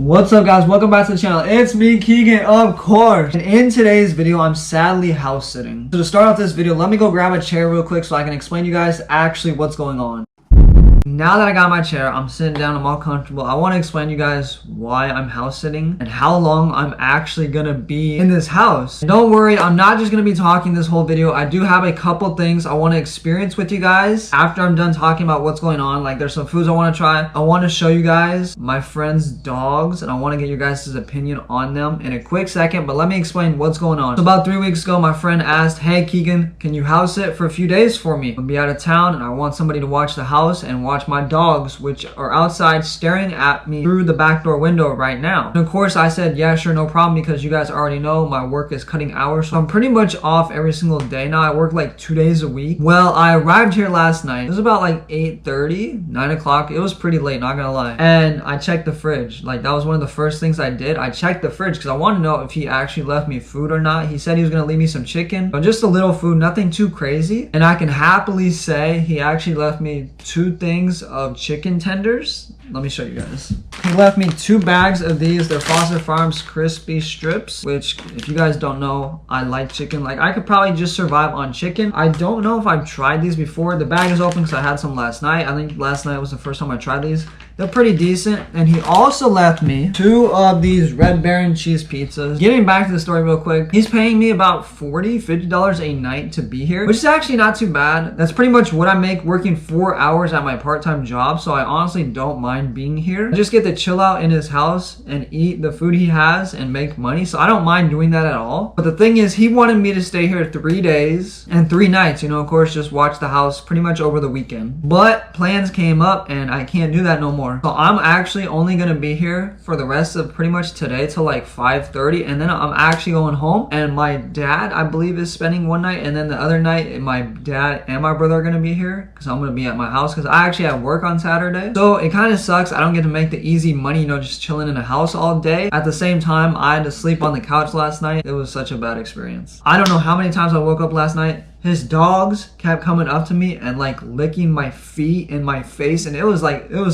What's up guys, welcome back to the channel. It's me, Kegan, of course. And in today's video, I'm sadly house sitting. So to start off this video, let me go grab a chair real quick so I can explain to you guys actually what's going on. Now that I got my chair, I'm sitting down, I'm all comfortable. I want to explain to you guys why I'm house sitting and how long I'm actually gonna be in this house. And don't worry, I'm not just gonna be talking this whole video. I do have a couple things I want to experience with you guys after I'm done talking about what's going on. Like there's some foods I want to try. I want to show you guys my friend's dogs and I want to get your guys' opinion on them in a quick second, but let me explain what's going on. So about 3 weeks ago, my friend asked, "Hey Kegan, can you house sit for a few days for me? I'll be out of town and I want somebody to watch the house and watch my dogs, which are outside staring at me through the back door window right now." And of course I said, yeah, sure, no problem, because you guys already know my work is cutting hours. So I'm pretty much off every single day now. I work like 2 days a week. Well, I arrived here last night. It was about like 8:30, 9 o'clock. It was pretty late, not gonna lie. And I checked the fridge. Like that was one of the first things I did. I checked the fridge because I wanted to know if he actually left me food or not. He said he was gonna leave me some chicken, but just a little food, nothing too crazy. And I can happily say he actually left me 2 things of chicken tenders. Let me show you guys. He left me 2 bags of these. They're Foster Farms crispy strips, which if you guys don't know, I like chicken. Like I could probably just survive on chicken. I don't know if I've tried these before. The bag is open because I had some last night. I think last night was the first time I tried these. They're pretty decent. And he also left me 2 of these Red Baron cheese pizzas. Getting back to the story real quick, he's paying me about $40-50 a night to be here, which is actually not too bad. That's pretty much what I make working 4 hours at my part-time job. So I honestly don't mind being here. I just get to chill out in his house and eat the food he has and make money. So I don't mind doing that at all. But the thing is, he wanted me to stay here 3 days and 3 nights, you know, of course, just watch the house pretty much over the weekend. But plans came up and I can't do that no more. So I'm actually only gonna be here for the rest of pretty much today till like 5:30, and then I'm actually going home. And my dad, I believe, is spending one night, and then the other night my dad and my brother are gonna be here because I'm gonna be at my house because I actually have work on Saturday. So it kind of sucks. I don't get to make the easy money, you know, just chilling in a house all day. At the same time, I had to sleep on the couch last night. It was such a bad experience. I don't know how many times I woke up last night. His dogs kept coming up to me and like licking my feet and my face, and it was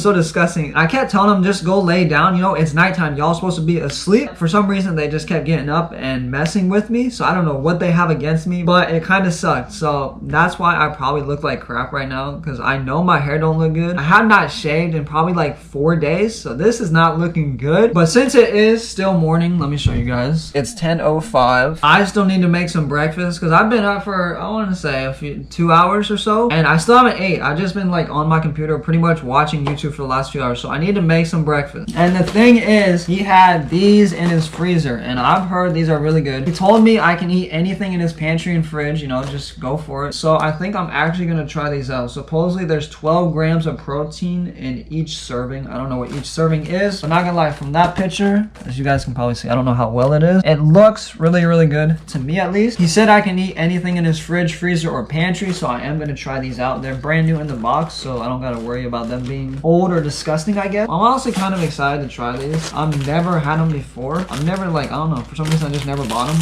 so disgusting. I kept telling them, just go lay down, you know, it's nighttime, y'all supposed to be asleep. For some reason they just kept getting up and messing with me, so I don't know what they have against me, but it kind of sucked. So that's why I probably look like crap right now, because I know my hair don't look good. I have not shaved in probably like 4 days, so this is not looking good. But since it is still morning, let me show you guys. It's 10:05. I still need to make some breakfast because I've been up for, I want to say 2 hours or so, and I still haven't ate. I've just been like on my computer pretty much watching YouTube for the last few hours, so I need to make some breakfast. And the thing is, he had these in his freezer, and I've heard these are really good. He told me I can eat anything in his pantry and fridge, you know, just go for it. So I think I'm actually gonna try these out. Supposedly there's 12 grams of protein in each serving. I don't know what each serving is, but not gonna lie, from that picture, as you guys can probably see, I don't know how well it is, it looks really, really good to me at least. He said I can eat anything in his fridge, freezer, or pantry, so I am going to try these out. They're brand new in the box, so I don't got to worry about them being old or disgusting, I guess. I'm honestly kind of excited to try these. I've never had them before. I've never, like, I don't know, for some reason I just never bought them.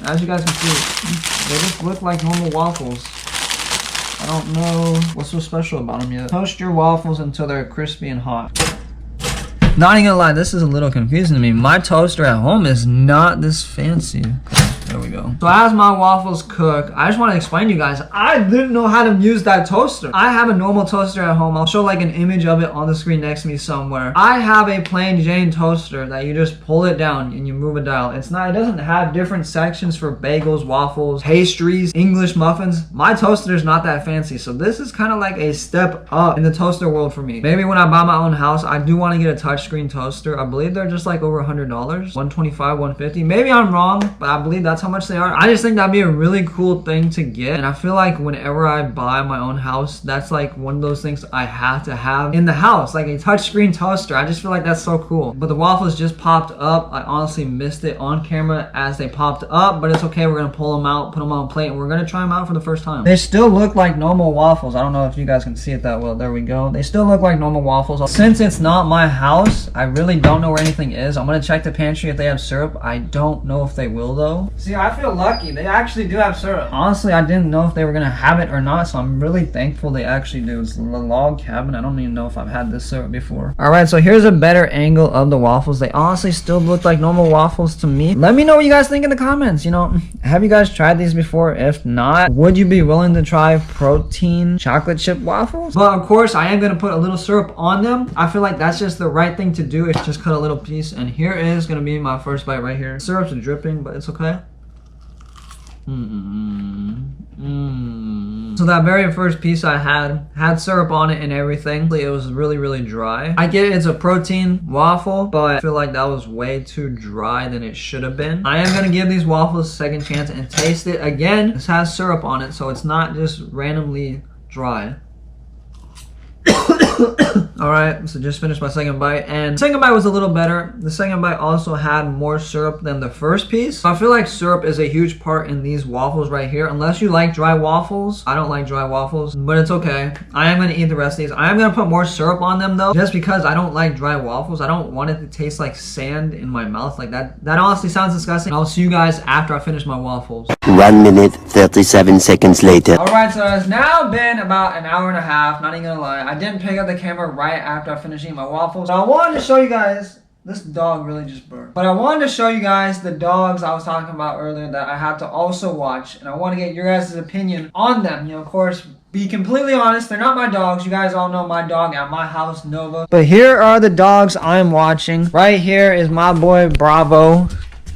As you guys can see, they just look like normal waffles. I don't know what's so special about them yet. Toast your waffles until they're crispy and hot. Not even gonna lie, this is a little confusing to me. My toaster at home is not this fancy. There we go. So as my waffles cook, I just want to explain to you guys, I didn't know how to use that toaster. I have a normal toaster at home. I'll show like an image of it on the screen next to me somewhere. I have a plain Jane toaster that you just pull it down and you move a dial. It doesn't have different sections for bagels, waffles, pastries, English muffins. My toaster is not that fancy, so this is kind of like a step up in the toaster world for me. Maybe when I buy my own house, I do want to get a touchscreen toaster. I believe they're just like over $100, $125, $150. Maybe I'm wrong, but I believe that's how much they are. I just think that'd be a really cool thing to get, and I feel like whenever I buy my own house, that's like one of those things I have to have in the house, like a touchscreen toaster. I just feel like that's so cool. But the waffles just popped up. I honestly missed it on camera as they popped up, but it's okay. We're gonna pull them out, put them on a plate, and we're gonna try them out for the first time. They still look like normal waffles. I don't know if you guys can see it that well. There we go. They still look like normal waffles. Since it's not my house, I really don't know where anything is. I'm gonna check the pantry if they have syrup. I don't know if they will though. See, I feel lucky. They actually do have syrup. Honestly, I didn't know if they were gonna have it or not, so I'm really thankful they actually do. It's the log cabin. I don't even know if I've had this syrup before. Alright, so here's a better angle of the waffles. They honestly still look like normal waffles to me. Let me know what you guys think in the comments. You know, have you guys tried these before? If not, would you be willing to try protein chocolate chip waffles? But of course, I am gonna put a little syrup on them. I feel like that's just the right thing to do. It's just cut a little piece, and here is gonna be my first bite right here. Syrup's dripping, but it's okay. So that very first piece I had syrup on it and everything. It was really dry. I get it's a protein waffle, but I feel like that was way too dry than it should have been. I am gonna give these waffles a second chance and taste it again. This has syrup on it, so it's not just randomly dry. Alright, so just finished my second bite, and the second bite was a little better. The second bite also had more syrup than the first piece. So I feel like syrup is a huge part in these waffles right here. Unless you like dry waffles. I don't like dry waffles, but it's okay. I am going to eat the rest of these. I am going to put more syrup on them though, just because I don't like dry waffles. I don't want it to taste like sand in my mouth like that. That honestly sounds disgusting. I'll see you guys after I finish my waffles. 1 minute, 37 seconds later. Alright, so it's now been about an hour and a half, not even gonna lie. I didn't pick up the camera right after I finished eating my waffles. So I wanted to show you guys, this dog really just burped. But I wanted to show you guys the dogs I was talking about earlier that I had to also watch. And I want to get your guys' opinion on them. You know, of course, be completely honest, they're not my dogs. You guys all know my dog at my house, Nova. But here are the dogs I'm watching. Right here is my boy, Bravo.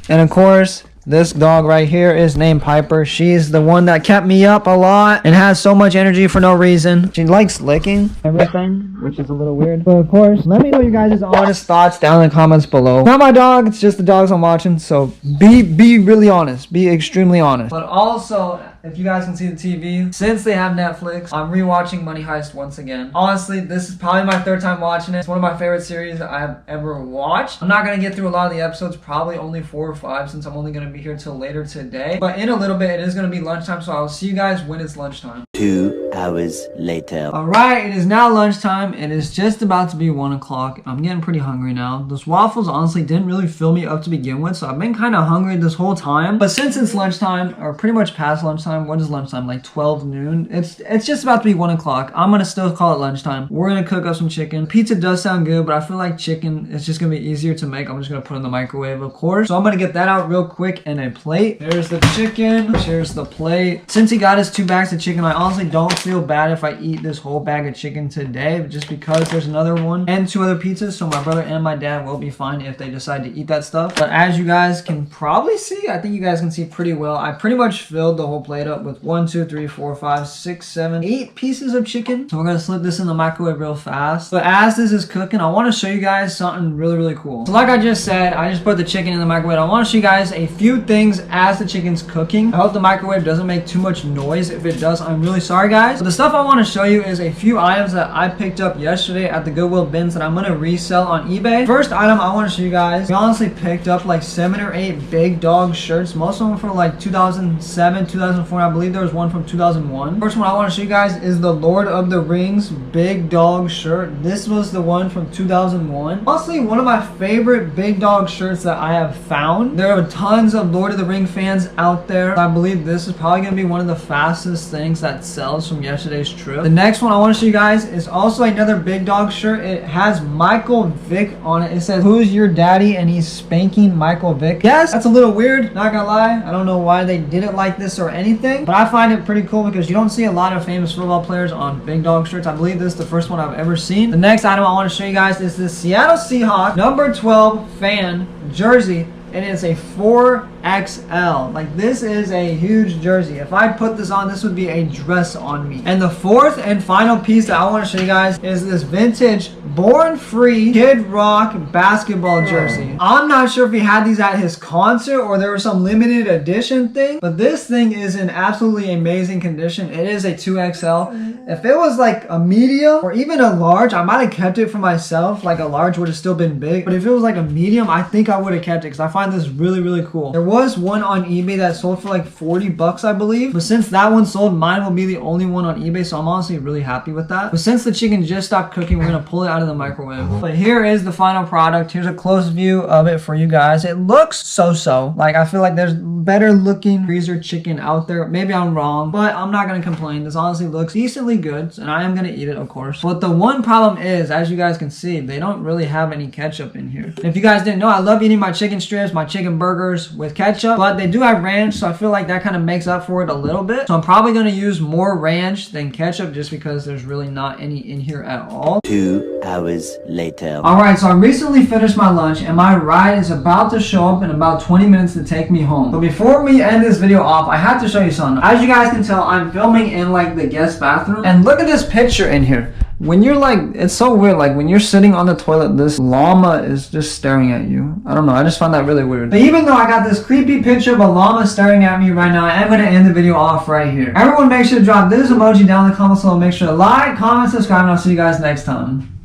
And of course, this dog right here is named Piper. She's the one that kept me up a lot and has so much energy for no reason. She likes licking everything, which is a little weird. But of course, let me know you guys' honest thoughts down in the comments below. Not my dog, it's just the dogs I'm watching. So be really honest. Be extremely honest. But also, if you guys can see the TV, since they have Netflix, I'm rewatching Money Heist once again. Honestly, this is probably my third time watching it. It's one of my favorite series that I've ever watched. I'm not going to get through a lot of the episodes, probably only 4 or 5 since I'm only going to be here till later today. But in a little bit, it is going to be lunchtime, so I'll see you guys when it's lunchtime. 2 hours later. Alright, it is now lunchtime. It is just about to be 1 o'clock. I'm getting pretty hungry now. Those waffles honestly didn't really fill me up to begin with, so I've been kind of hungry this whole time. But since it's lunchtime, or pretty much past lunchtime, what is lunchtime, like 12 noon? It's just about to be 1 o'clock. I'm gonna still call it lunchtime. We're gonna cook up some chicken. Pizza does sound good, but I feel like chicken is just gonna be easier to make. I'm just gonna put it in the microwave, of course. So I'm gonna get that out real quick in a plate. There's the chicken. Here's the plate. Since he got his 2 bags of chicken, I honestly don't feel bad if I eat this whole bag of chicken today, just because there's another one and 2 other pizzas, so my brother and my dad will be fine if they decide to eat that stuff. But as you guys can probably see, I think you guys can see pretty well, I pretty much filled the whole plate up with 1, 2, 3, 4, 5, 6, 7, 8 pieces of chicken. So we're gonna slip this in the microwave real fast. But as this is cooking, I want to show you guys something really cool. So like I just said, I just put the chicken in the microwave. I want to show you guys a few things as the chicken's cooking. I hope the microwave doesn't make too much noise. If it does, I'm really sorry guys. But the stuff I want to show you is a few items that I picked up yesterday at the Goodwill bins that I'm gonna resell on eBay. First item I want to show you guys, we honestly picked up like 7 or 8 big dog shirts. Most of them for like 2007, 2004. I believe there was one from 2001. First one I want to show you guys is the Lord of the Rings big dog shirt. This was the one from 2001. Honestly, one of my favorite big dog shirts that I have found. There are tons of Lord of the Rings fans out there. I believe this is probably going to be one of the fastest things that sells from yesterday's trip. The next one I want to show you guys is also another big dog shirt. It has Michael Vick on it. It says, "Who's your daddy?" and he's spanking Michael Vick. Yes, that's a little weird, not gonna lie. I don't know why they did it like this or anything, but I find it pretty cool because you don't see a lot of famous football players on big dog shirts. I believe this is the first one I've ever seen. The next item I want to show you guys is this Seattle Seahawks number 12 fan jersey. It is a 4XL. Like, this is a huge jersey. If I put this on, this would be a dress on me. And the fourth and final piece that I want to show you guys is this vintage Born Free Kid Rock basketball jersey. I'm not sure if he had these at his concert or there was some limited edition thing, but this thing is in absolutely amazing condition. It is a 2XL. If it was like a medium or even a large, I might have kept it for myself. Like, a large would have still been big, but if it was like a medium, I think I would have kept it because I find this really cool. There was one on eBay that sold for like 40 bucks, I believe. But since that one sold, mine will be the only one on eBay. So I'm honestly really happy with that. But since the chicken just stopped cooking, we're gonna pull it out of the microwave. But here is the final product. Here's a close view of it for you guys. It looks so-so. Like, I feel like there's better looking freezer chicken out there. Maybe I'm wrong, but I'm not gonna complain. This honestly looks decently good, and I am gonna eat it, of course. But the one problem is, as you guys can see, they don't really have any ketchup in here. And if you guys didn't know, I love eating my chicken strips, my chicken burgers with ketchup, but they do have ranch, so I feel like that kind of makes up for it a little bit. So I'm probably gonna use more ranch than ketchup just because there's really not any in here at all. 2 hours later. Alright, so I recently finished my lunch and my ride is about to show up in about 20 minutes to take me home. But before we end this video off, I have to show you something. As you guys can tell, I'm filming in like the guest bathroom, and look at this picture in here. When you're like, it's so weird, like when you're sitting on the toilet, this llama is just staring at you. I don't know, I just find that really weird. But even though I got this creepy picture of a llama staring at me right now, I am going to end the video off right here. Everyone make sure to drop this emoji down in the comments below. Make sure to like, comment, subscribe, and I'll see you guys next time.